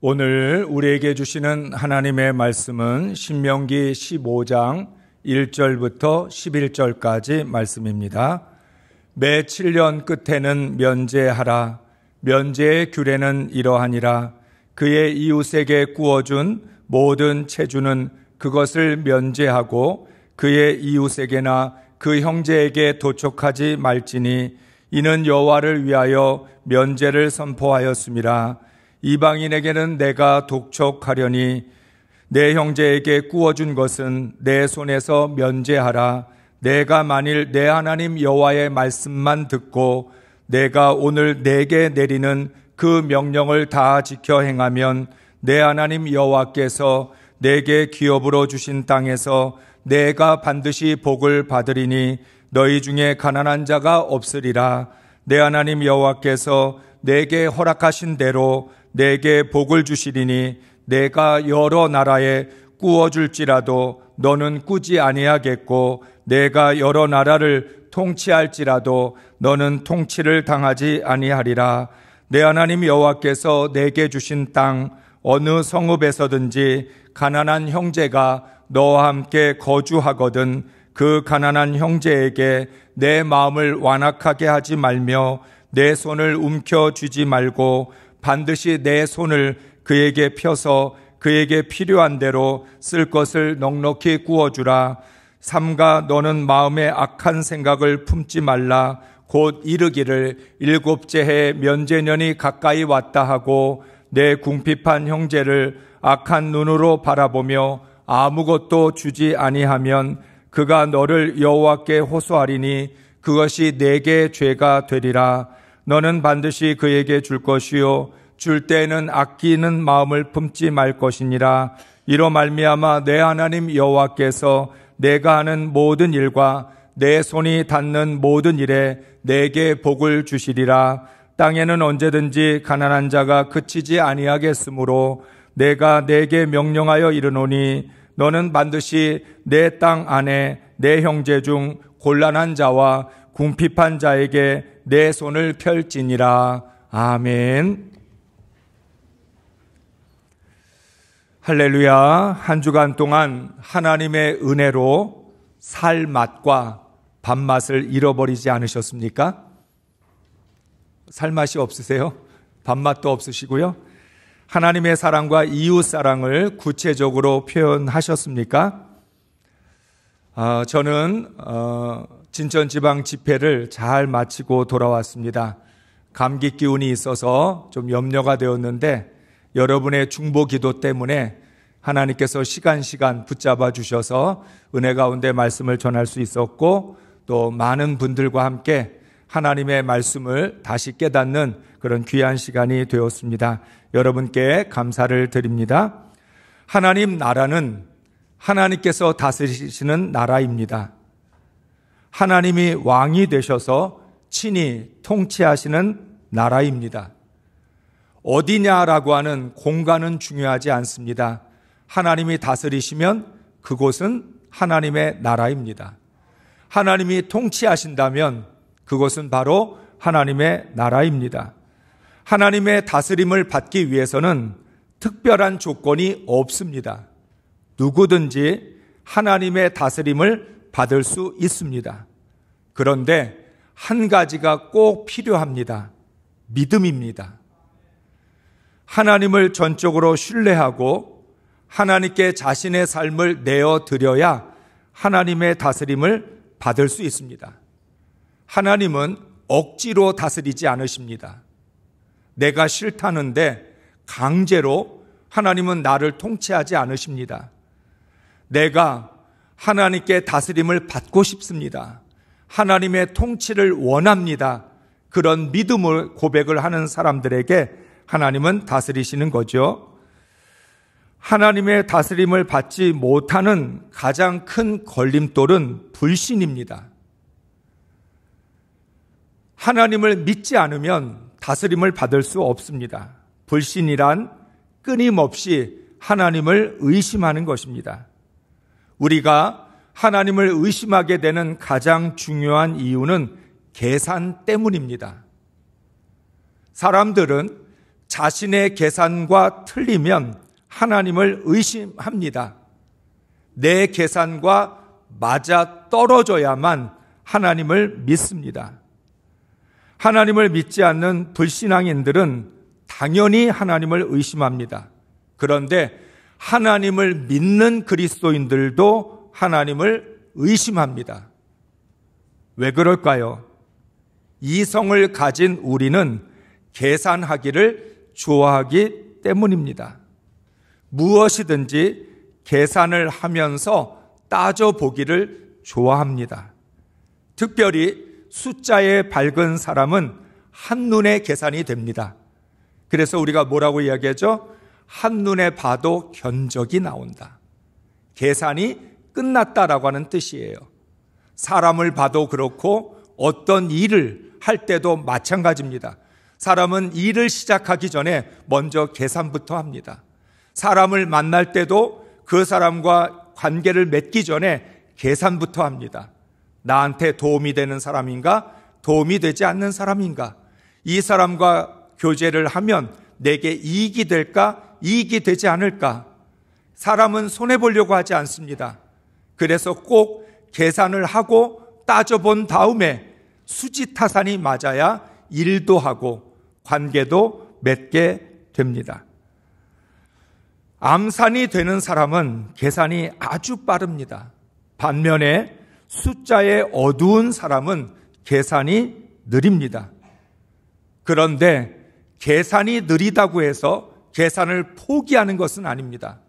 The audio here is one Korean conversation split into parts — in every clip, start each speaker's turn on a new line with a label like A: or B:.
A: 오늘 우리에게 주시는 하나님의 말씀은 신명기 15장 1절부터 11절까지 말씀입니다. 매 7년 끝에는 면제하라. 면제의 규례는 이러하니라. 그의 이웃에게 구워준 모든 체주는 그것을 면제하고 그의 이웃에게나 그 형제에게 도촉하지 말지니 이는 여호와를 위하여 면제를 선포하였음이라. 이방인에게는 내가 독촉하려니 내 형제에게 구워준 것은 내 손에서 면제하라. 내가 만일 내 하나님 여호와의 말씀만 듣고 내가 오늘 내게 내리는 그 명령을 다 지켜 행하면 내 하나님 여호와께서 내게 기업으로 주신 땅에서 내가 반드시 복을 받으리니 너희 중에 가난한 자가 없으리라. 내 하나님 여호와께서 내게 허락하신 대로 내게 복을 주시리니 내가 여러 나라에 꾸어줄지라도 너는 꾸지 아니하겠고 내가 여러 나라를 통치할지라도 너는 통치를 당하지 아니하리라. 내 하나님 여호와께서 내게 주신 땅 어느 성읍에서든지 가난한 형제가 너와 함께 거주하거든 그 가난한 형제에게 내 마음을 완악하게 하지 말며 내 손을 움켜쥐지 말고 반드시 내 손을 그에게 펴서 그에게 필요한 대로 쓸 것을 넉넉히 구워주라. 삼가 너는 마음에 악한 생각을 품지 말라. 곧 이르기를 일곱째 해 면제년이 가까이 왔다 하고 내 궁핍한 형제를 악한 눈으로 바라보며 아무것도 주지 아니하면 그가 너를 여호와께 호소하리니 그것이 내게 죄가 되리라. 너는 반드시 그에게 줄 것이요 줄 때에는 아끼는 마음을 품지 말 것이니라. 이로 말미암아 내 하나님 여호와께서 내가 하는 모든 일과 내 손이 닿는 모든 일에 내게 복을 주시리라. 땅에는 언제든지 가난한 자가 그치지 아니하겠으므로 내가 내게 명령하여 이르노니 너는 반드시 내 땅 안에 내 형제 중 곤란한 자와 궁핍한 자에게 내 손을 펼지니라. 아멘. 할렐루야. 한 주간 동안 하나님의 은혜로 살 맛과 밥맛을 잃어버리지 않으셨습니까? 살 맛이 없으세요? 밥맛도 없으시고요. 하나님의 사랑과 이웃 사랑을 구체적으로 표현하셨습니까? 저는 진천지방 집회를 잘 마치고 돌아왔습니다. 감기 기운이 있어서 좀 염려가 되었는데 여러분의 중보 기도 때문에 하나님께서 시간 붙잡아 주셔서 은혜 가운데 말씀을 전할 수 있었고 또 많은 분들과 함께 하나님의 말씀을 다시 깨닫는 그런 귀한 시간이 되었습니다. 여러분께 감사를 드립니다. 하나님 나라는 하나님께서 다스리시는 나라입니다. 하나님이 왕이 되셔서 친히 통치하시는 나라입니다. 어디냐라고 하는 공간은 중요하지 않습니다. 하나님이 다스리시면 그곳은 하나님의 나라입니다. 하나님이 통치하신다면 그것은 바로 하나님의 나라입니다. 하나님의 다스림을 받기 위해서는 특별한 조건이 없습니다. 누구든지 하나님의 다스림을 받을 수 있습니다. 그런데 한 가지가 꼭 필요합니다. 믿음입니다. 하나님을 전적으로 신뢰하고 하나님께 자신의 삶을 내어드려야 하나님의 다스림을 받을 수 있습니다. 하나님은 억지로 다스리지 않으십니다. 내가 싫다는데 강제로 하나님은 나를 통치하지 않으십니다. 내가 하나님께 다스림을 받고 싶습니다. 하나님의 통치를 원합니다. 그런 믿음을 고백을 하는 사람들에게 하나님은 다스리시는 거죠. 하나님의 다스림을 받지 못하는 가장 큰 걸림돌은 불신입니다. 하나님을 믿지 않으면 다스림을 받을 수 없습니다. 불신이란 끊임없이 하나님을 의심하는 것입니다. 우리가 하나님을 의심하게 되는 가장 중요한 이유는 계산 때문입니다. 사람들은 자신의 계산과 틀리면 하나님을 의심합니다. 내 계산과 맞아 떨어져야만 하나님을 믿습니다. 하나님을 믿지 않는 불신앙인들은 당연히 하나님을 의심합니다. 그런데 하나님을 믿는 그리스도인들도 하나님을 의심합니다. 왜 그럴까요? 이성을 가진 우리는 계산하기를 좋아하기 때문입니다. 무엇이든지 계산을 하면서 따져보기를 좋아합니다. 특별히 숫자에 밝은 사람은 한눈에 계산이 됩니다. 그래서 우리가 뭐라고 이야기하죠? 한눈에 봐도 견적이 나온다. 계산이 끝났다라고 하는 뜻이에요. 사람을 봐도 그렇고 어떤 일을 할 때도 마찬가지입니다. 사람은 일을 시작하기 전에 먼저 계산부터 합니다. 사람을 만날 때도 그 사람과 관계를 맺기 전에 계산부터 합니다. 나한테 도움이 되는 사람인가? 도움이 되지 않는 사람인가? 이 사람과 교제를 하면 내게 이익이 될까? 이익이 되지 않을까? 사람은 손해보려고 하지 않습니다. 그래서 꼭 계산을 하고 따져본 다음에 수지타산이 맞아야 일도 하고 관계도 맺게 됩니다. 암산이 되는 사람은 계산이 아주 빠릅니다. 반면에 숫자에 어두운 사람은 계산이 느립니다. 그런데 계산이 느리다고 해서 계산을 포기하는 것은 아닙니다.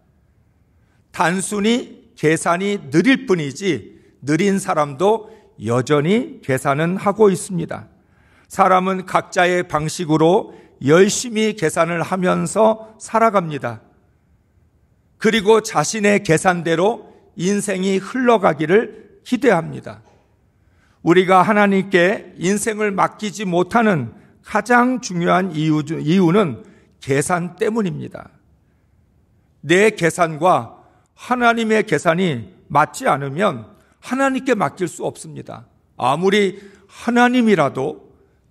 A: 단순히 계산이 느릴 뿐이지 느린 사람도 여전히 계산은 하고 있습니다. 사람은 각자의 방식으로 열심히 계산을 하면서 살아갑니다. 그리고 자신의 계산대로 인생이 흘러가기를 기대합니다. 우리가 하나님께 인생을 맡기지 못하는 가장 중요한 이유는 계산 때문입니다. 내 계산과 하나님의 계산이 맞지 않으면 하나님께 맡길 수 없습니다. 아무리 하나님이라도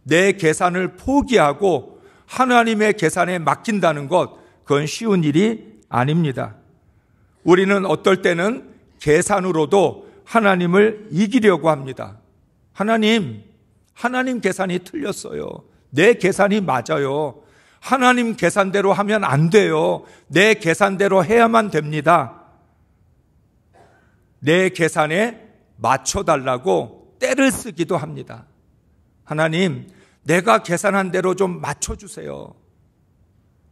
A: 내 계산을 포기하고 하나님의 계산에 맡긴다는 것, 그건 쉬운 일이 아닙니다. 우리는 어떨 때는 계산으로도 하나님을 이기려고 합니다. 하나님 계산이 틀렸어요. 내 계산이 맞아요. 하나님 계산대로 하면 안 돼요. 내 계산대로 해야만 됩니다. 내 계산에 맞춰달라고 떼를 쓰기도 합니다. 하나님, 내가 계산한 대로 좀 맞춰주세요.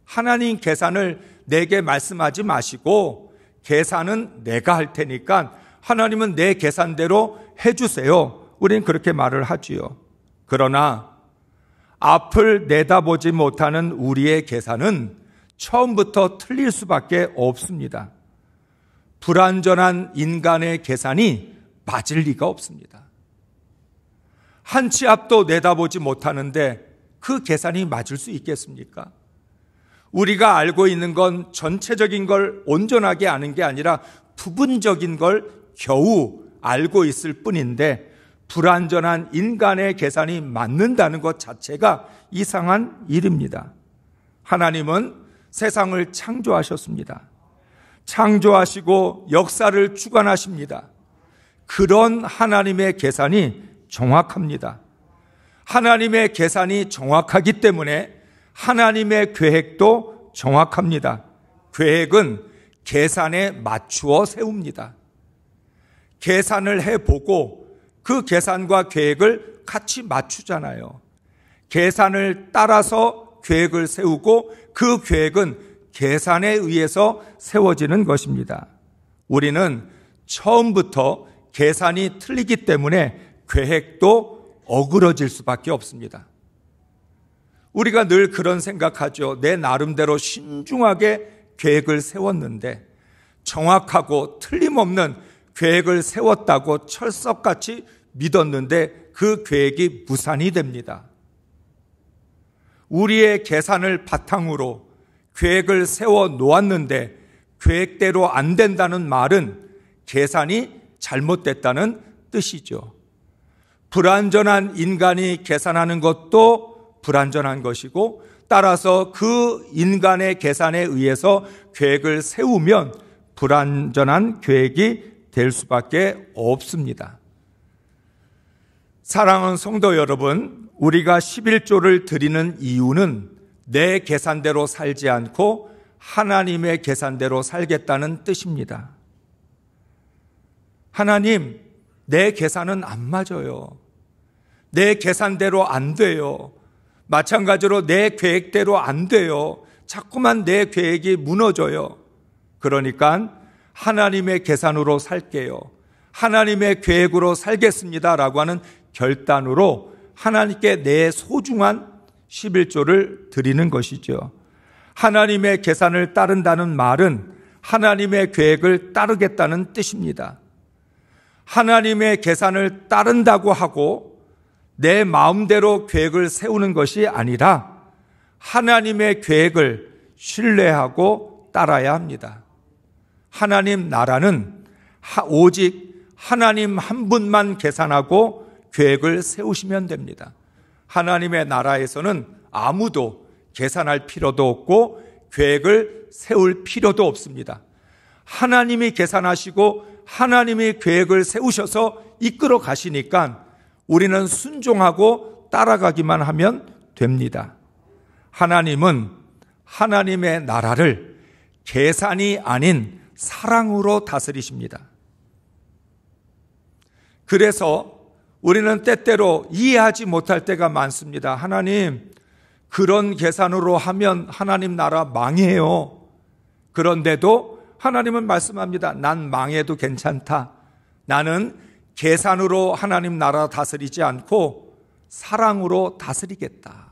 A: 하나님 계산을 내게 말씀하지 마시고 계산은 내가 할 테니까 하나님은 내 계산대로 해주세요. 우리는 그렇게 말을 하지요. 그러나 앞을 내다보지 못하는 우리의 계산은 처음부터 틀릴 수밖에 없습니다. 불완전한 인간의 계산이 맞을 리가 없습니다. 한 치 앞도 내다보지 못하는데 그 계산이 맞을 수 있겠습니까? 우리가 알고 있는 건 전체적인 걸 온전하게 아는 게 아니라 부분적인 걸 겨우 알고 있을 뿐인데 불완전한 인간의 계산이 맞는다는 것 자체가 이상한 일입니다. 하나님은 세상을 창조하셨습니다. 창조하시고 역사를 주관하십니다. 그런 하나님의 계산이 정확합니다. 하나님의 계산이 정확하기 때문에 하나님의 계획도 정확합니다. 계획은 계산에 맞추어 세웁니다. 계산을 해보고 그 계산과 계획을 같이 맞추잖아요. 계산을 따라서 계획을 세우고 그 계획은 계산에 의해서 세워지는 것입니다. 우리는 처음부터 계산이 틀리기 때문에 계획도 어그러질 수밖에 없습니다. 우리가 늘 그런 생각하죠. 내 나름대로 신중하게 계획을 세웠는데 정확하고 틀림없는 계획을 세웠다고 철석같이 믿었는데 그 계획이 무산이 됩니다. 우리의 계산을 바탕으로 계획을 세워 놓았는데 계획대로 안 된다는 말은 계산이 잘못됐다는 뜻이죠. 불완전한 인간이 계산하는 것도 불완전한 것이고 따라서 그 인간의 계산에 의해서 계획을 세우면 불완전한 계획이 될 수밖에 없습니다. 사랑하는 성도 여러분, 우리가 11조를 드리는 이유는 내 계산대로 살지 않고 하나님의 계산대로 살겠다는 뜻입니다. 하나님, 내 계산은 안 맞아요. 내 계산대로 안 돼요. 마찬가지로 내 계획대로 안 돼요. 자꾸만 내 계획이 무너져요. 그러니까 하나님의 계산으로 살게요. 하나님의 계획으로 살겠습니다라고 하는 결단으로 하나님께 내 소중한 11조를 드리는 것이죠. 하나님의 계산을 따른다는 말은 하나님의 계획을 따르겠다는 뜻입니다. 하나님의 계산을 따른다고 하고 내 마음대로 계획을 세우는 것이 아니라 하나님의 계획을 신뢰하고 따라야 합니다. 하나님 나라는 오직 하나님 한 분만 계산하고 계획을 세우시면 됩니다. 하나님의 나라에서는 아무도 계산할 필요도 없고 계획을 세울 필요도 없습니다. 하나님이 계산하시고 하나님이 계획을 세우셔서 이끌어 가시니까 우리는 순종하고 따라가기만 하면 됩니다. 하나님은 하나님의 나라를 계산이 아닌 사랑으로 다스리십니다. 그래서 우리는 때때로 이해하지 못할 때가 많습니다. 하나님, 그런 계산으로 하면 하나님 나라 망해요. 그런데도 하나님은 말씀합니다. 난 망해도 괜찮다. 나는 계산으로 하나님 나라 다스리지 않고 사랑으로 다스리겠다.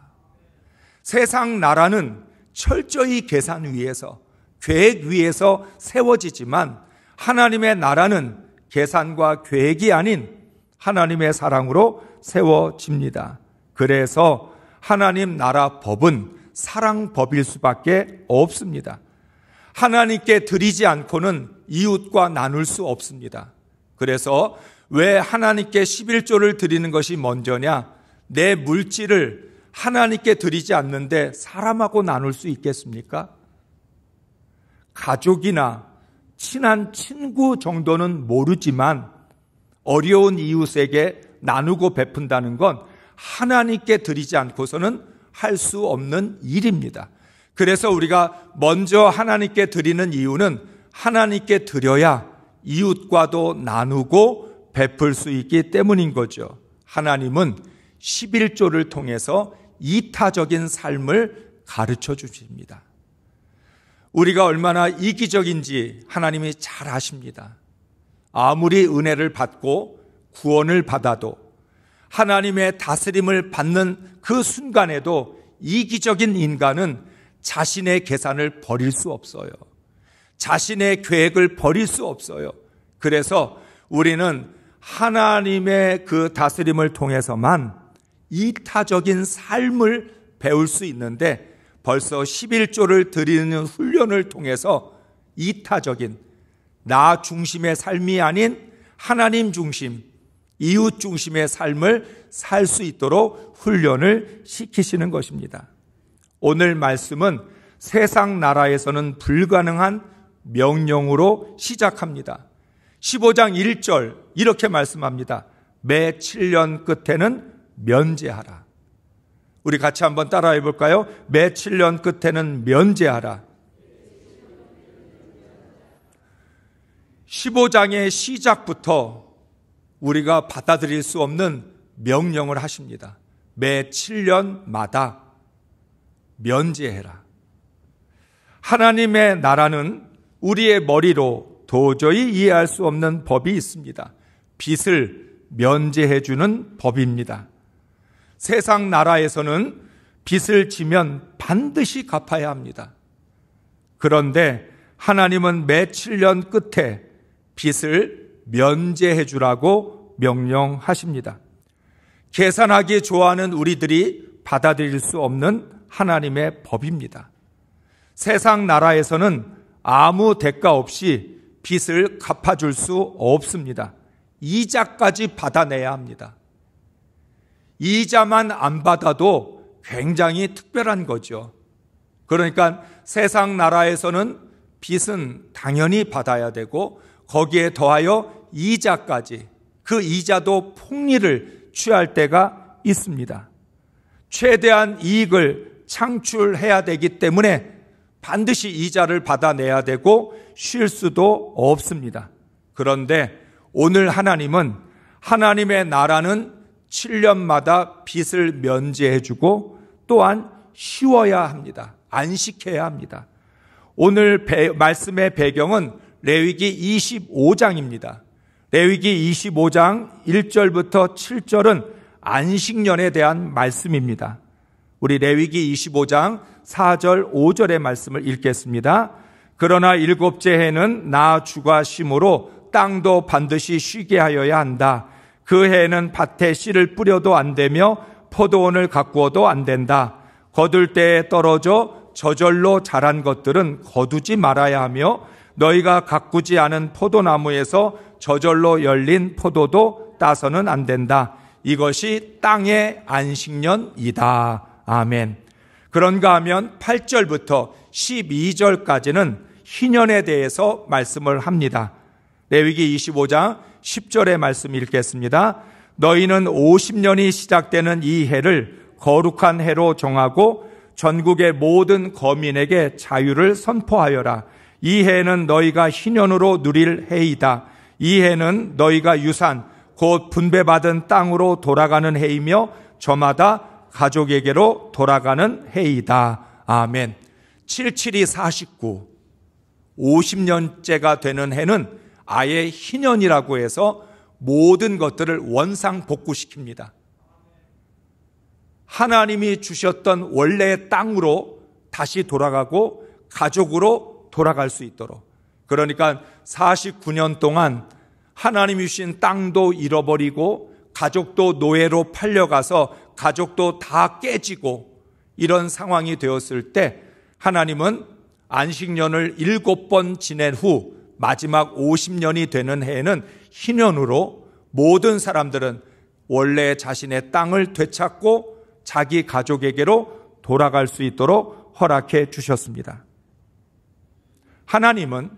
A: 세상 나라는 철저히 계산 위에서, 계획 위에서 세워지지만 하나님의 나라는 계산과 계획이 아닌 하나님의 사랑으로 세워집니다. 그래서 하나님 나라 법은 사랑법일 수밖에 없습니다. 하나님께 드리지 않고는 이웃과 나눌 수 없습니다. 그래서 왜 하나님께 11조를 드리는 것이 먼저냐? 내 물질을 하나님께 드리지 않는데 사람하고 나눌 수 있겠습니까? 가족이나 친한 친구 정도는 모르지만 어려운 이웃에게 나누고 베푼다는 건 하나님께 드리지 않고서는 할 수 없는 일입니다. 그래서 우리가 먼저 하나님께 드리는 이유는 하나님께 드려야 이웃과도 나누고 베풀 수 있기 때문인 거죠. 하나님은 11조를 통해서 이타적인 삶을 가르쳐 주십니다. 우리가 얼마나 이기적인지 하나님이 잘 아십니다. 아무리 은혜를 받고 구원을 받아도 하나님의 다스림을 받는 그 순간에도 이기적인 인간은 자신의 계산을 버릴 수 없어요. 자신의 계획을 버릴 수 없어요. 그래서 우리는 하나님의 그 다스림을 통해서만 이타적인 삶을 배울 수 있는데 벌써 11조를 드리는 훈련을 통해서 이타적인 나 중심의 삶이 아닌 하나님 중심, 이웃 중심의 삶을 살 수 있도록 훈련을 시키시는 것입니다. 오늘 말씀은 세상 나라에서는 불가능한 명령으로 시작합니다. 15장 1절 이렇게 말씀합니다. 매 7년 끝에는 면제하라. 우리 같이 한번 따라해 볼까요? 매 7년 끝에는 면제하라. 15장의 시작부터 우리가 받아들일 수 없는 명령을 하십니다. 매 7년마다 면제해라. 하나님의 나라는 우리의 머리로 도저히 이해할 수 없는 법이 있습니다. 빚을 면제해주는 법입니다. 세상 나라에서는 빚을 지면 반드시 갚아야 합니다. 그런데 하나님은 매 7년 끝에 빚을 면제해 주라고 명령하십니다. 계산하기 좋아하는 우리들이 받아들일 수 없는 하나님의 법입니다. 세상 나라에서는 아무 대가 없이 빚을 갚아줄 수 없습니다. 이자까지 받아내야 합니다. 이자만 안 받아도 굉장히 특별한 거죠. 그러니까 세상 나라에서는 빚은 당연히 받아야 되고 거기에 더하여 이자까지, 그 이자도 폭리를 취할 때가 있습니다. 최대한 이익을 창출해야 되기 때문에 반드시 이자를 받아내야 되고 쉴 수도 없습니다. 그런데 오늘 하나님은, 하나님의 나라는 7년마다 빚을 면제해주고 또한 쉬어야 합니다. 안식해야 합니다. 오늘 말씀의 배경은 레위기 25장입니다. 레위기 25장 1절부터 7절은 안식년에 대한 말씀입니다. 우리 레위기 25장 4절 5절의 말씀을 읽겠습니다. 그러나 일곱째 해는 나 주가 쉼으로 땅도 반드시 쉬게 하여야 한다. 그 해에는 밭에 씨를 뿌려도 안 되며 포도원을 가꾸어도 안 된다. 거둘 때에 떨어져 저절로 자란 것들은 거두지 말아야 하며 너희가 가꾸지 않은 포도나무에서 저절로 열린 포도도 따서는 안 된다. 이것이 땅의 안식년이다. 아멘. 그런가 하면 8절부터 12절까지는 희년에 대해서 말씀을 합니다. 레위기 25장 10절의 말씀 읽겠습니다. 너희는 50년이 시작되는 이 해를 거룩한 해로 정하고 전국의 모든 거민에게 자유를 선포하여라. 이 해는 너희가 희년으로 누릴 해이다. 이 해는 너희가 유산 곧 분배받은 땅으로 돌아가는 해이며 저마다 가족에게로 돌아가는 해이다. 아멘. 77이 49, 50년째가 되는 해는 아예 희년이라고 해서 모든 것들을 원상복구시킵니다. 하나님이 주셨던 원래의 땅으로 다시 돌아가고 가족으로 돌아갈 수 있도록. 그러니까 49년 동안 하나님이 주신 땅도 잃어버리고 가족도 노예로 팔려가서 가족도 다 깨지고 이런 상황이 되었을 때 하나님은 안식년을 7번 지낸 후 마지막 50년이 되는 해에는 희년으로 모든 사람들은 원래 자신의 땅을 되찾고 자기 가족에게로 돌아갈 수 있도록 허락해 주셨습니다. 하나님은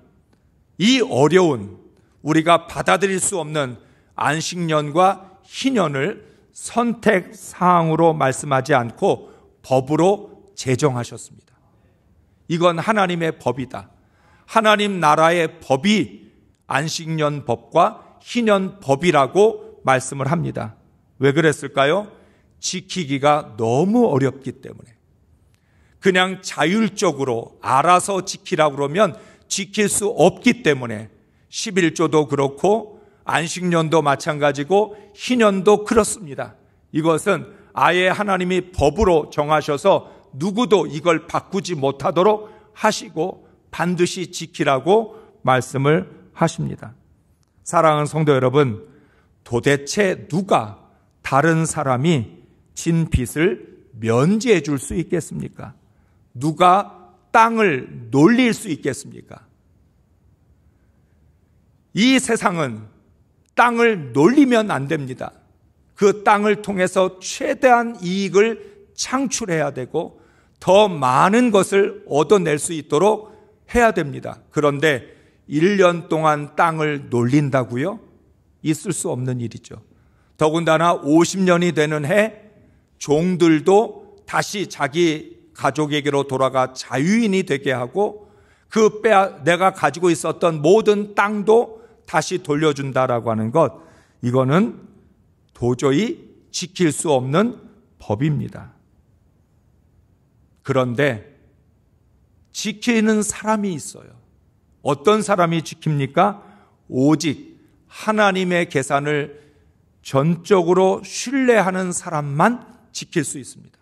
A: 이 어려운, 우리가 받아들일 수 없는 안식년과 희년을 선택 사항으로 말씀하지 않고 법으로 제정하셨습니다. 이건 하나님의 법이다. 하나님 나라의 법이 안식년 법과 희년 법이라고 말씀을 합니다. 왜 그랬을까요? 지키기가 너무 어렵기 때문에. 그냥 자율적으로 알아서 지키라고 그러면 지킬 수 없기 때문에 11조도 그렇고 안식년도 마찬가지고 희년도 그렇습니다. 이것은 아예 하나님이 법으로 정하셔서 누구도 이걸 바꾸지 못하도록 하시고 반드시 지키라고 말씀을 하십니다. 사랑하는 성도 여러분, 도대체 누가 다른 사람이 진 빚을 면제해 줄 수 있겠습니까? 누가 땅을 놀릴 수 있겠습니까? 이 세상은 땅을 놀리면 안 됩니다. 그 땅을 통해서 최대한 이익을 창출해야 되고 더 많은 것을 얻어낼 수 있도록 해야 됩니다. 그런데 1년 동안 땅을 놀린다고요? 있을 수 없는 일이죠. 더군다나 50년이 되는 해 종들도 다시 자기 가족에게로 돌아가 자유인이 되게 하고 내가 가지고 있었던 모든 땅도 다시 돌려준다라고 하는 것, 이거는 도저히 지킬 수 없는 법입니다. 그런데 지키는 사람이 있어요. 어떤 사람이 지킵니까? 오직 하나님의 계산을 전적으로 신뢰하는 사람만 지킬 수 있습니다.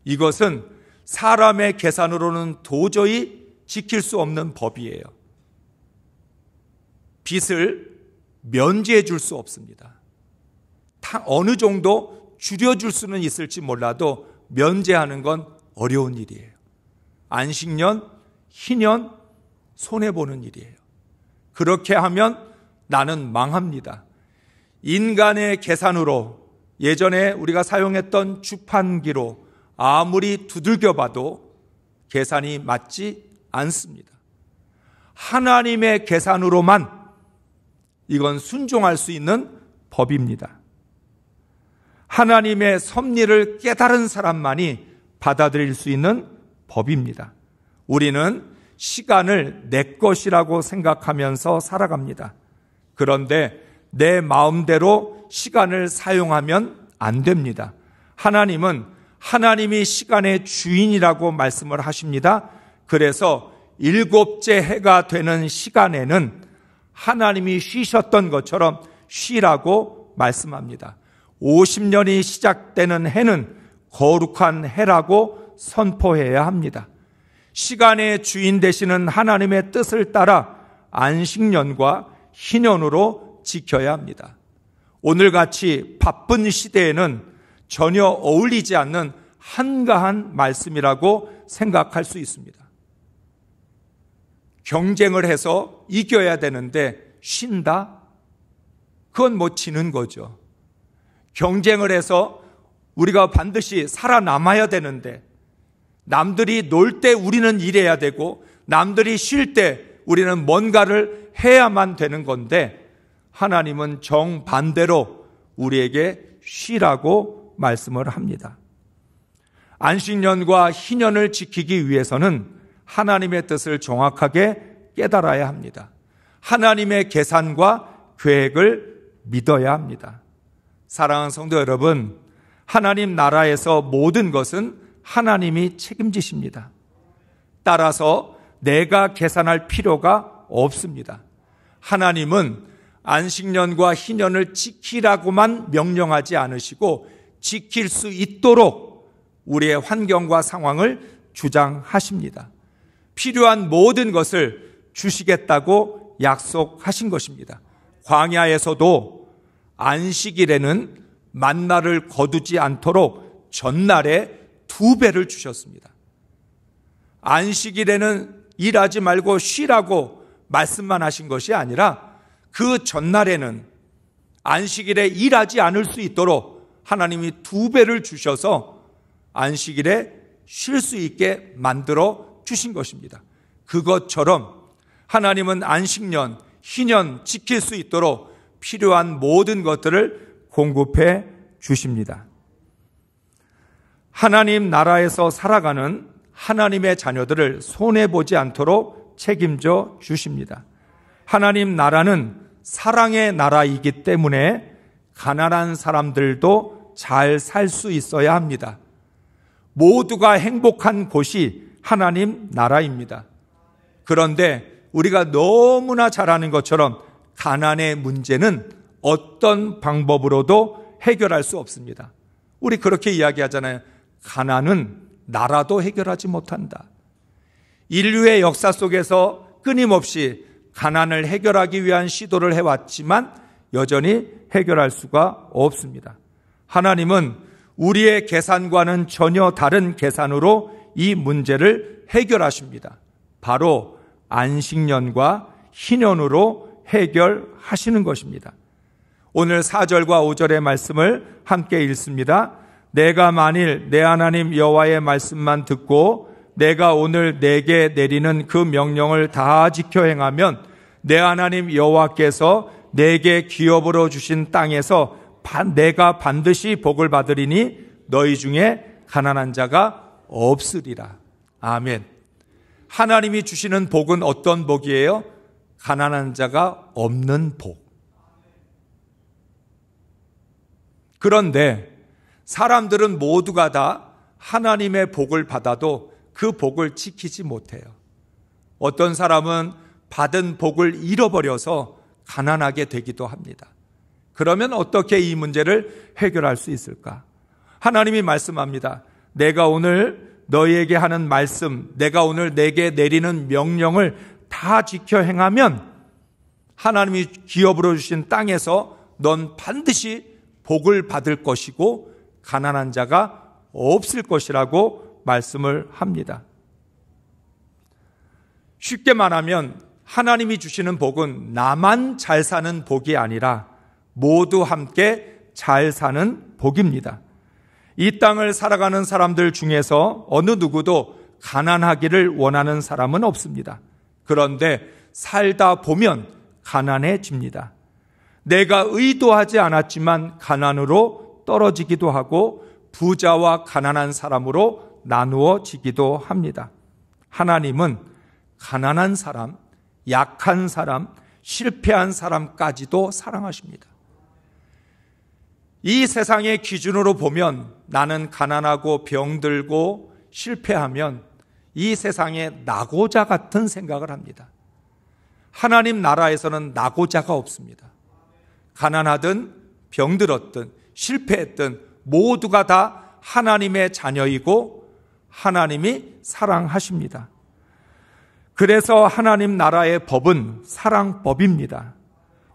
A: 이것은 사람의 계산으로는 도저히 지킬 수 없는 법이에요. 빚을 면제해 줄 수 없습니다. 어느 정도 줄여줄 수는 있을지 몰라도 면제하는 건 어려운 일이에요. 안식년, 희년, 손해보는 일이에요. 그렇게 하면 나는 망합니다. 인간의 계산으로, 예전에 우리가 사용했던 주판기로 아무리 두들겨 봐도 계산이 맞지 않습니다. 하나님의 계산으로만 이건 순종할 수 있는 법입니다. 하나님의 섭리를 깨달은 사람만이 받아들일 수 있는 법입니다. 우리는 시간을 내 것이라고 생각하면서 살아갑니다. 그런데 내 마음대로 시간을 사용하면 안 됩니다. 하나님은 하나님이 시간의 주인이라고 말씀을 하십니다. 그래서 7째 해가 되는 시간에는 하나님이 쉬셨던 것처럼 쉬라고 말씀합니다. 50년이 시작되는 해는 거룩한 해라고 선포해야 합니다. 시간의 주인 되시는 하나님의 뜻을 따라 안식년과 희년으로 지켜야 합니다. 오늘같이 바쁜 시대에는 전혀 어울리지 않는 한가한 말씀이라고 생각할 수 있습니다. 경쟁을 해서 이겨야 되는데 쉰다? 그건 뭐 지는 거죠. 경쟁을 해서 우리가 반드시 살아남아야 되는데 남들이 놀 때 우리는 일해야 되고 남들이 쉴 때 우리는 뭔가를 해야만 되는 건데 하나님은 정반대로 우리에게 쉬라고 말씀을 합니다. 안식년과 희년을 지키기 위해서는 하나님의 뜻을 정확하게 깨달아야 합니다. 하나님의 계산과 계획을 믿어야 합니다. 사랑하는 성도 여러분, 하나님 나라에서 모든 것은 하나님이 책임지십니다. 따라서 내가 계산할 필요가 없습니다. 하나님은 안식년과 희년을 지키라고만 명령하지 않으시고 지킬 수 있도록 우리의 환경과 상황을 주장하십니다. 필요한 모든 것을 주시겠다고 약속하신 것입니다. 광야에서도 안식일에는 만나를 거두지 않도록 전날에 2배를 주셨습니다. 안식일에는 일하지 말고 쉬라고 말씀만 하신 것이 아니라 그 전날에는 안식일에 일하지 않을 수 있도록 하나님이 2배를 주셔서 안식일에 쉴 수 있게 만들어 주신 것입니다. 그것처럼 하나님은 안식년, 희년 지킬 수 있도록 필요한 모든 것들을 공급해 주십니다. 하나님 나라에서 살아가는 하나님의 자녀들을 손해보지 않도록 책임져 주십니다. 하나님 나라는 사랑의 나라이기 때문에 가난한 사람들도 잘 살 수 있어야 합니다. 모두가 행복한 곳이 하나님 나라입니다. 그런데 우리가 너무나 잘 아는 것처럼 가난의 문제는 어떤 방법으로도 해결할 수 없습니다. 우리 그렇게 이야기하잖아요. 가난은 나라도 해결하지 못한다. 인류의 역사 속에서 끊임없이 가난을 해결하기 위한 시도를 해왔지만 여전히 해결할 수가 없습니다. 하나님은 우리의 계산과는 전혀 다른 계산으로 이 문제를 해결하십니다. 바로 안식년과 희년으로 해결하시는 것입니다. 오늘 4절과 5절의 말씀을 함께 읽습니다. 내가 만일 내 하나님 여호와의 말씀만 듣고 내가 오늘 내게 내리는 그 명령을 다 지켜 행하면 내 하나님 여호와께서 내게 기업으로 주신 땅에서 내가 반드시 복을 받으리니 너희 중에 가난한 자가 없으리라. 아멘. 하나님이 주시는 복은 어떤 복이에요? 가난한 자가 없는 복. 그런데 사람들은 모두가 다 하나님의 복을 받아도 그 복을 지키지 못해요. 어떤 사람은 받은 복을 잃어버려서 가난하게 되기도 합니다. 그러면 어떻게 이 문제를 해결할 수 있을까? 하나님이 말씀합니다. 내가 오늘 너희에게 하는 말씀, 내가 오늘 내게 내리는 명령을 다 지켜 행하면 하나님이 기업으로 주신 땅에서 넌 반드시 복을 받을 것이고 가난한 자가 없을 것이라고 말씀을 합니다. 쉽게 말하면 하나님이 주시는 복은 나만 잘 사는 복이 아니라 모두 함께 잘 사는 복입니다. 이 땅을 살아가는 사람들 중에서 어느 누구도 가난하기를 원하는 사람은 없습니다. 그런데 살다 보면 가난해집니다. 내가 의도하지 않았지만 가난으로 떨어지기도 하고 부자와 가난한 사람으로 나누어지기도 합니다. 하나님은 가난한 사람, 약한 사람, 실패한 사람까지도 사랑하십니다. 이 세상의 기준으로 보면 나는 가난하고 병들고 실패하면 이 세상에 낙오자 같은 생각을 합니다. 하나님 나라에서는 낙오자가 없습니다. 가난하든 병들었든 실패했든 모두가 다 하나님의 자녀이고 하나님이 사랑하십니다. 그래서 하나님 나라의 법은 사랑법입니다.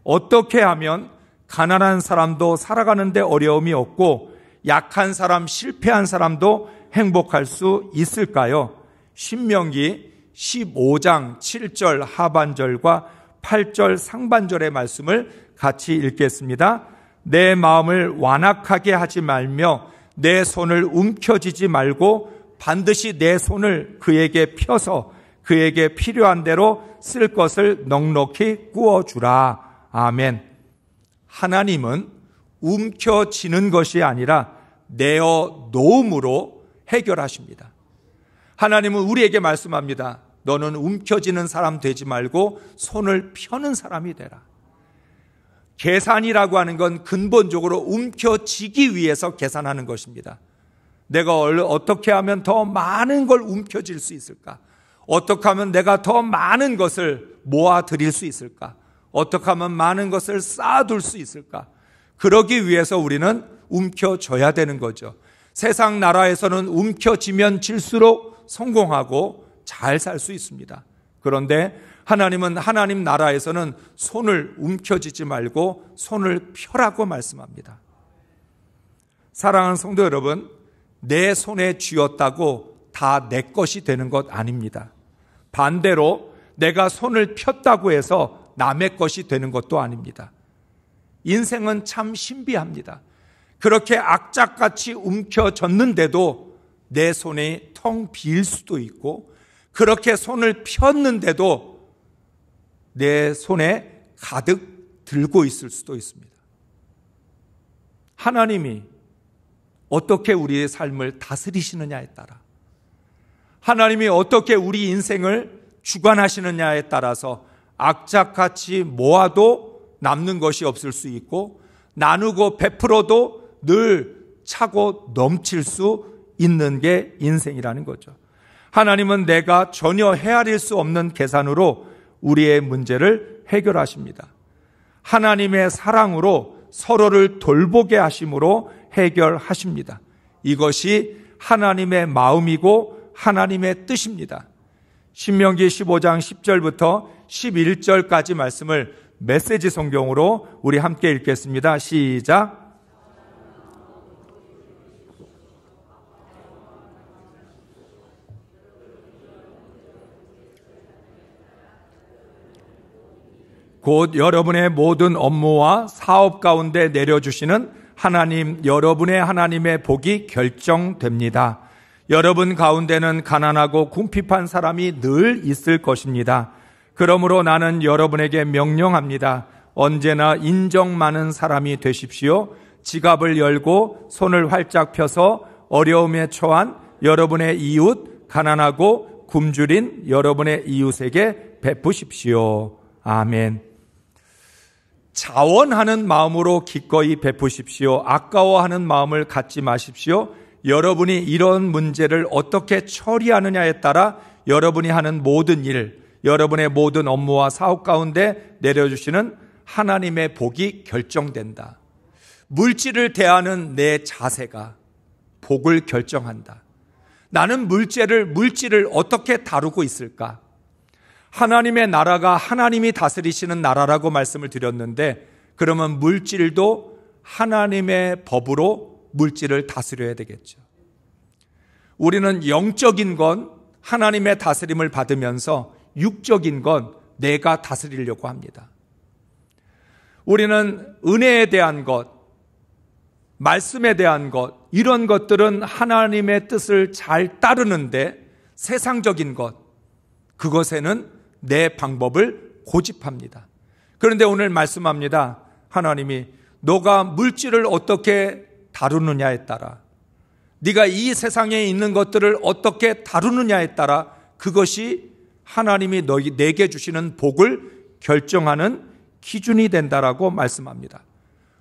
A: 어떻게 하면 가난한 사람도 살아가는데 어려움이 없고 약한 사람, 실패한 사람도 행복할 수 있을까요? 신명기 15장 7절 하반절과 8절 상반절의 말씀을 같이 읽겠습니다. 내 마음을 완악하게 하지 말며 내 손을 움켜쥐지 말고 반드시 내 손을 그에게 펴서 그에게 필요한 대로 쓸 것을 넉넉히 구워주라. 아멘. 하나님은 움켜쥐는 것이 아니라 내어 놓음으로 해결하십니다. 하나님은 우리에게 말씀합니다. 너는 움켜쥐는 사람 되지 말고 손을 펴는 사람이 되라. 계산이라고 하는 건 근본적으로 움켜쥐기 위해서 계산하는 것입니다. 내가 어떻게 하면 더 많은 걸 움켜쥘 수 있을까? 어떻게 하면 내가 더 많은 것을 모아드릴 수 있을까? 어떻게 하면 많은 것을 쌓아둘 수 있을까? 그러기 위해서 우리는 움켜줘야 되는 거죠. 세상 나라에서는 움켜쥐면 질수록 성공하고 잘 살 수 있습니다. 그런데 하나님은 하나님 나라에서는 손을 움켜쥐지 말고 손을 펴라고 말씀합니다. 사랑하는 성도 여러분, 내 손에 쥐었다고 다 내 것이 되는 것 아닙니다. 반대로 내가 손을 폈다고 해서 남의 것이 되는 것도 아닙니다. 인생은 참 신비합니다. 그렇게 악착같이 움켜졌는데도 내 손이 텅 비일 수도 있고 그렇게 손을 폈는데도 내 손에 가득 들고 있을 수도 있습니다. 하나님이 어떻게 우리의 삶을 다스리시느냐에 따라, 하나님이 어떻게 우리 인생을 주관하시느냐에 따라서 악착같이 모아도 남는 것이 없을 수 있고 나누고 베풀어도 늘 차고 넘칠 수 있는 게 인생이라는 거죠. 하나님은 내가 전혀 헤아릴 수 없는 계산으로 우리의 문제를 해결하십니다. 하나님의 사랑으로 서로를 돌보게 하심으로 해결하십니다. 이것이 하나님의 마음이고 하나님의 뜻입니다. 신명기 15장 10절부터 11절까지 말씀을 메시지 성경으로 우리 함께 읽겠습니다. 시작. 곧 여러분의 모든 업무와 사업 가운데 내려주시는 하나님, 여러분의 하나님의 복이 결정됩니다. 여러분 가운데는 가난하고 궁핍한 사람이 늘 있을 것입니다. 그러므로 나는 여러분에게 명령합니다. 언제나 인정 많은 사람이 되십시오. 지갑을 열고 손을 활짝 펴서 어려움에 처한 여러분의 이웃, 가난하고 굶주린 여러분의 이웃에게 베푸십시오. 아멘. 자원하는 마음으로 기꺼이 베푸십시오. 아까워하는 마음을 갖지 마십시오. 여러분이 이런 문제를 어떻게 처리하느냐에 따라 여러분이 하는 모든 일, 여러분의 모든 업무와 사업 가운데 내려주시는 하나님의 복이 결정된다. 물질을 대하는 내 자세가 복을 결정한다. 나는 물질을 어떻게 다루고 있을까? 하나님의 나라가 하나님이 다스리시는 나라라고 말씀을 드렸는데, 그러면 물질도 하나님의 법으로 물질을 다스려야 되겠죠. 우리는 영적인 건 하나님의 다스림을 받으면서 육적인 건 내가 다스리려고 합니다. 우리는 은혜에 대한 것, 말씀에 대한 것, 이런 것들은 하나님의 뜻을 잘 따르는데 세상적인 것, 그것에는 내 방법을 고집합니다. 그런데 오늘 말씀합니다. 하나님이 너가 물질을 어떻게 다루느냐에 따라, 네가 이 세상에 있는 것들을 어떻게 다루느냐에 따라 그것이 하나님이 내게 주시는 복을 결정하는 기준이 된다라고 말씀합니다.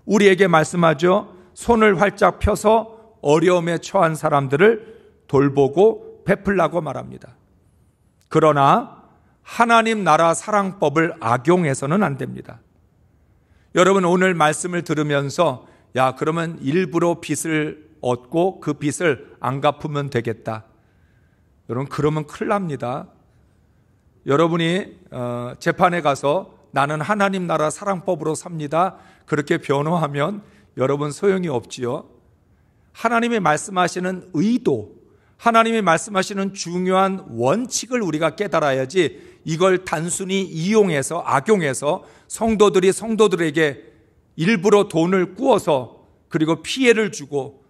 A: 우리에게 말씀하죠. 손을 활짝 펴서 어려움에 처한 사람들을 돌보고 베풀라고 말합니다. 그러나 하나님 나라 사랑법을 악용해서는 안 됩니다. 여러분, 오늘 말씀을 들으면서 그러면 일부러 빚을 얻고 그 빚을 안 갚으면 되겠다. 여러분, 그러면 큰일 납니다. 여러분이 재판에 가서 나는 하나님 나라 사랑법으로 삽니다, 그렇게 변호하면 여러분 소용이 없지요. 하나님이 말씀하시는 의도, 하나님이 말씀하시는 중요한 원칙을 우리가 깨달아야지 이걸 단순히 이용해서 악용해서 성도들에게 일부러 돈을 꾸어서 그리고 피해를 주고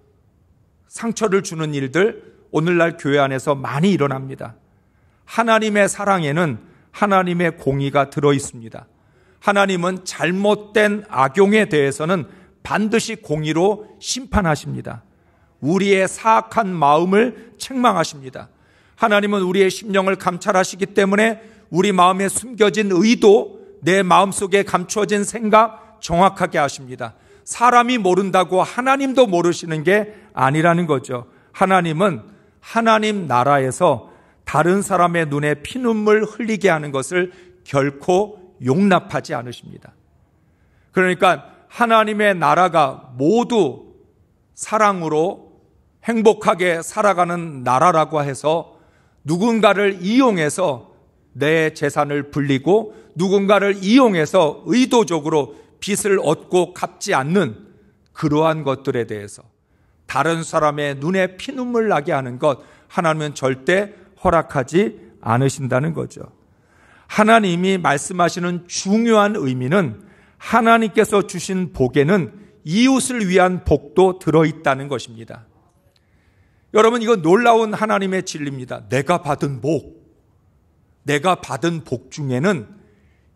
A: 상처를 주는 일들 오늘날 교회 안에서 많이 일어납니다. 하나님의 사랑에는 하나님의 공의가 들어 있습니다. 하나님은 잘못된 악용에 대해서는 반드시 공의로 심판하십니다. 우리의 사악한 마음을 책망하십니다. 하나님은 우리의 심령을 감찰하시기 때문에 우리 마음에 숨겨진 의도, 내 마음속에 감추어진 생각 정확하게 하십니다. 사람이 모른다고 하나님도 모르시는 게 아니라는 거죠. 하나님은 하나님 나라에서 다른 사람의 눈에 피눈물 흘리게 하는 것을 결코 용납하지 않으십니다. 그러니까 하나님의 나라가 모두 사랑으로 행복하게 살아가는 나라라고 해서 누군가를 이용해서 내 재산을 불리고 누군가를 이용해서 의도적으로 빚을 얻고 갚지 않는 그러한 것들에 대해서 다른 사람의 눈에 피눈물 나게 하는 것, 하나님은 절대 허락하지 않으신다는 거죠. 하나님이 말씀하시는 중요한 의미는 하나님께서 주신 복에는 이웃을 위한 복도 들어있다는 것입니다. 여러분, 이거 놀라운 하나님의 진리입니다. 내가 받은 복 중에는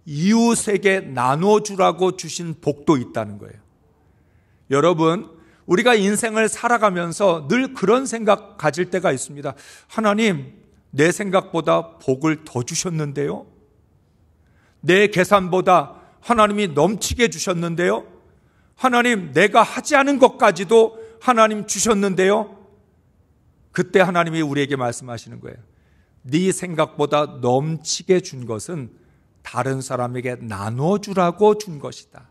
A: 이웃에게 나눠주라고 주신 복도 있다는 거예요. 여러분, 우리가 인생을 살아가면서 늘 그런 생각 가질 때가 있습니다. 하나님, 내 생각보다 복을 더 주셨는데요? 내 계산보다 하나님이 넘치게 주셨는데요? 하나님, 내가 하지 않은 것까지도 하나님 주셨는데요? 그때 하나님이 우리에게 말씀하시는 거예요. 네 생각보다 넘치게 준 것은 다른 사람에게 나눠주라고 준 것이다.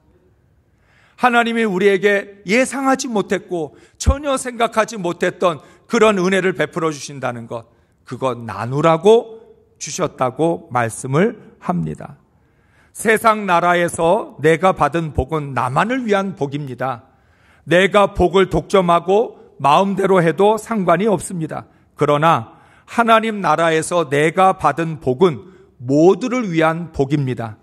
A: 하나님이 우리에게 예상하지 못했고 전혀 생각하지 못했던 그런 은혜를 베풀어 주신다는 것, 그거 나누라고 주셨다고 말씀을 합니다. 세상 나라에서 내가 받은 복은 나만을 위한 복입니다. 내가 복을 독점하고 마음대로 해도 상관이 없습니다. 그러나 하나님 나라에서 내가 받은 복은 모두를 위한 복입니다.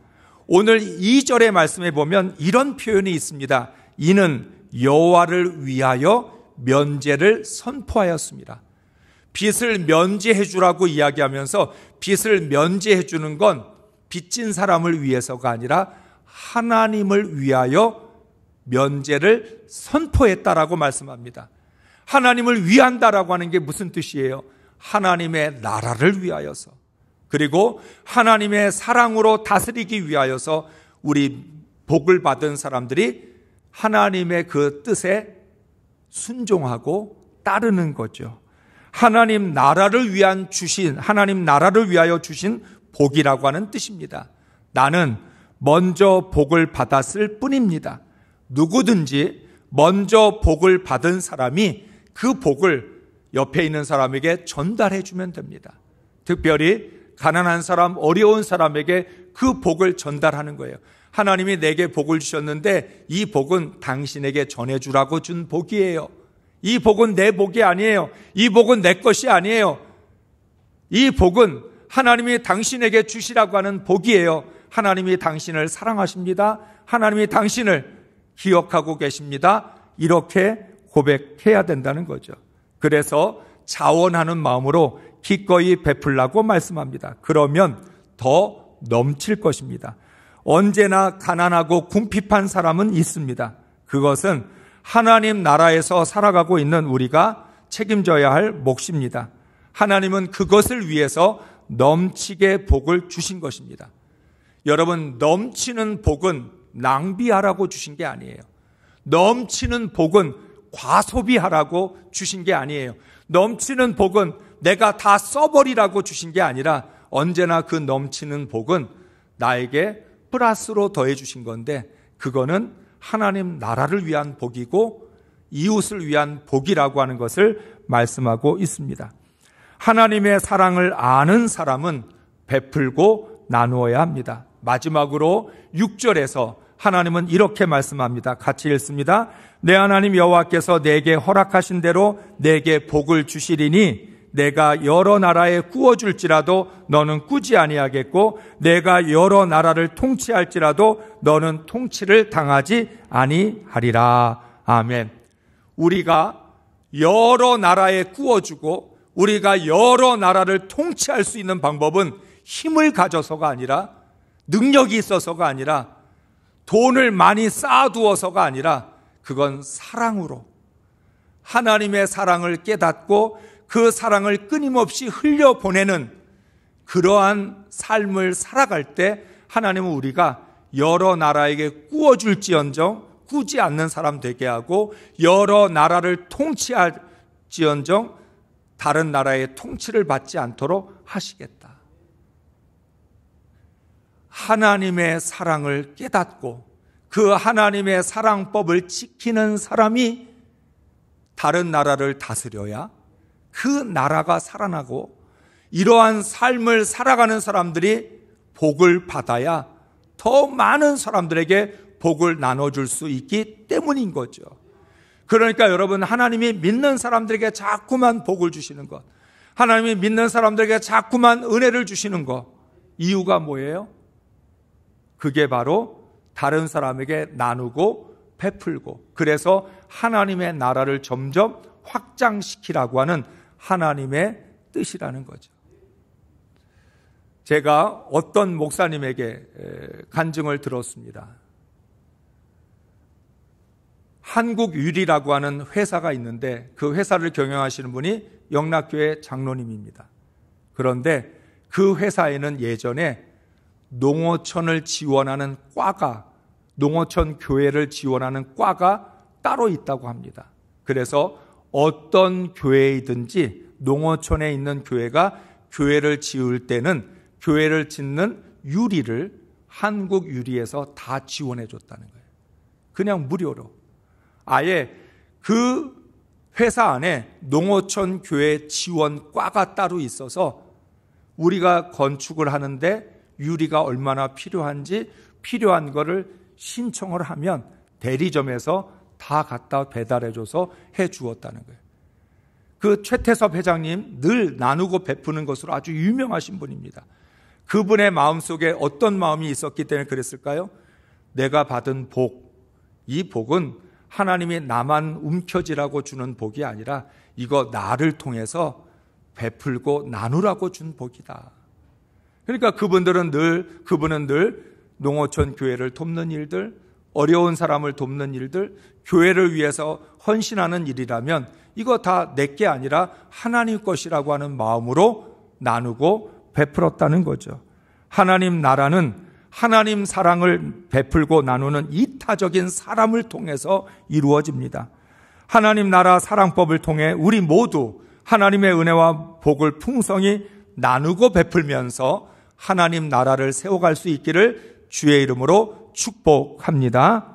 A: 오늘 2절의 말씀에 보면 이런 표현이 있습니다. 이는 여호와를 위하여 면제를 선포하였습니다. 빚을 면제해 주라고 이야기하면서 빚을 면제해 주는 건 빚진 사람을 위해서가 아니라 하나님을 위하여 면제를 선포했다라고 말씀합니다. 하나님을 위한다라고 하는 게 무슨 뜻이에요? 하나님의 나라를 위하여서, 그리고 하나님의 사랑으로 다스리기 위하여서 우리 복을 받은 사람들이 하나님의 그 뜻에 순종하고 따르는 거죠. 하나님 나라를 위하여 주신 복이라고 하는 뜻입니다. 나는 먼저 복을 받았을 뿐입니다. 누구든지 먼저 복을 받은 사람이 그 복을 옆에 있는 사람에게 전달해 주면 됩니다. 특별히 가난한 사람, 어려운 사람에게 그 복을 전달하는 거예요. 하나님이 내게 복을 주셨는데 이 복은 당신에게 전해주라고 준 복이에요. 이 복은 내 복이 아니에요. 이 복은 내 것이 아니에요. 이 복은 하나님이 당신에게 주시라고 하는 복이에요. 하나님이 당신을 사랑하십니다. 하나님이 당신을 기억하고 계십니다. 이렇게 고백해야 된다는 거죠. 그래서 자원하는 마음으로 기꺼이 베풀라고 말씀합니다. 그러면 더 넘칠 것입니다. 언제나 가난하고 궁핍한 사람은 있습니다. 그것은 하나님 나라에서 살아가고 있는 우리가 책임져야 할 몫입니다. 하나님은 그것을 위해서 넘치게 복을 주신 것입니다. 여러분, 넘치는 복은 낭비하라고 주신 게 아니에요. 넘치는 복은 과소비하라고 주신 게 아니에요. 넘치는 복은 내가 다 써버리라고 주신 게 아니라 언제나 그 넘치는 복은 나에게 플러스로 더해 주신 건데, 그거는 하나님 나라를 위한 복이고 이웃을 위한 복이라고 하는 것을 말씀하고 있습니다. 하나님의 사랑을 아는 사람은 베풀고 나누어야 합니다. 마지막으로 6절에서 하나님은 이렇게 말씀합니다. 같이 읽습니다. 내 하나님 여호와께서 내게 허락하신 대로 내게 복을 주시리니 내가 여러 나라에 꾸어줄지라도 너는 꾸지 아니하겠고 내가 여러 나라를 통치할지라도 너는 통치를 당하지 아니하리라. 아멘. 우리가 여러 나라에 꾸어주고 우리가 여러 나라를 통치할 수 있는 방법은 힘을 가져서가 아니라, 능력이 있어서가 아니라, 돈을 많이 쌓아두어서가 아니라, 그건 사랑으로, 하나님의 사랑을 깨닫고 그 사랑을 끊임없이 흘려보내는 그러한 삶을 살아갈 때 하나님은 우리가 여러 나라에게 꾸어줄지언정 꾸지 않는 사람 되게 하고, 여러 나라를 통치할지언정 다른 나라의 통치를 받지 않도록 하시겠다. 하나님의 사랑을 깨닫고 그 하나님의 사랑법을 지키는 사람이 다른 나라를 다스려야 그 나라가 살아나고, 이러한 삶을 살아가는 사람들이 복을 받아야 더 많은 사람들에게 복을 나눠줄 수 있기 때문인 거죠. 그러니까 여러분, 하나님이 믿는 사람들에게 자꾸만 복을 주시는 것, 하나님이 믿는 사람들에게 자꾸만 은혜를 주시는 것, 이유가 뭐예요? 그게 바로 다른 사람에게 나누고 베풀고, 그래서 하나님의 나라를 점점 확장시키라고 하는 하나님의 뜻이라는 거죠. 제가 어떤 목사님에게 간증을 들었습니다. 한국유리라고 하는 회사가 있는데 그 회사를 경영하시는 분이 영락교회 장로님입니다. 그런데 그 회사에는 예전에 농어촌을 지원하는 과가, 농어촌 교회를 지원하는 과가 따로 있다고 합니다. 그래서 어떤 교회이든지 농어촌에 있는 교회가 교회를 지을 때는 교회를 짓는 유리를 한국유리에서 다 지원해 줬다는 거예요. 그냥 무료로. 아예 그 회사 안에 농어촌 교회 지원과가 따로 있어서 우리가 건축을 하는데 유리가 얼마나 필요한지 필요한 거를 신청을 하면 대리점에서 다 갖다 배달해줘서 해주었다는 거예요. 그 최태섭 회장님 늘 나누고 베푸는 것으로 아주 유명하신 분입니다. 그분의 마음속에 어떤 마음이 있었기 때문에 그랬을까요? 내가 받은 복, 이 복은 하나님이 나만 움켜쥐라고 주는 복이 아니라 이거 나를 통해서 베풀고 나누라고 준 복이다. 그러니까 그분은 늘 농어촌 교회를 돕는 일들, 어려운 사람을 돕는 일들, 교회를 위해서 헌신하는 일이라면 이거 다 내게 아니라 하나님 것이라고 하는 마음으로 나누고 베풀었다는 거죠. 하나님 나라는 하나님 사랑을 베풀고 나누는 이타적인 사람을 통해서 이루어집니다. 하나님 나라 사랑법을 통해 우리 모두 하나님의 은혜와 복을 풍성히 나누고 베풀면서 하나님 나라를 세워갈 수 있기를 주의 이름으로 축복합니다.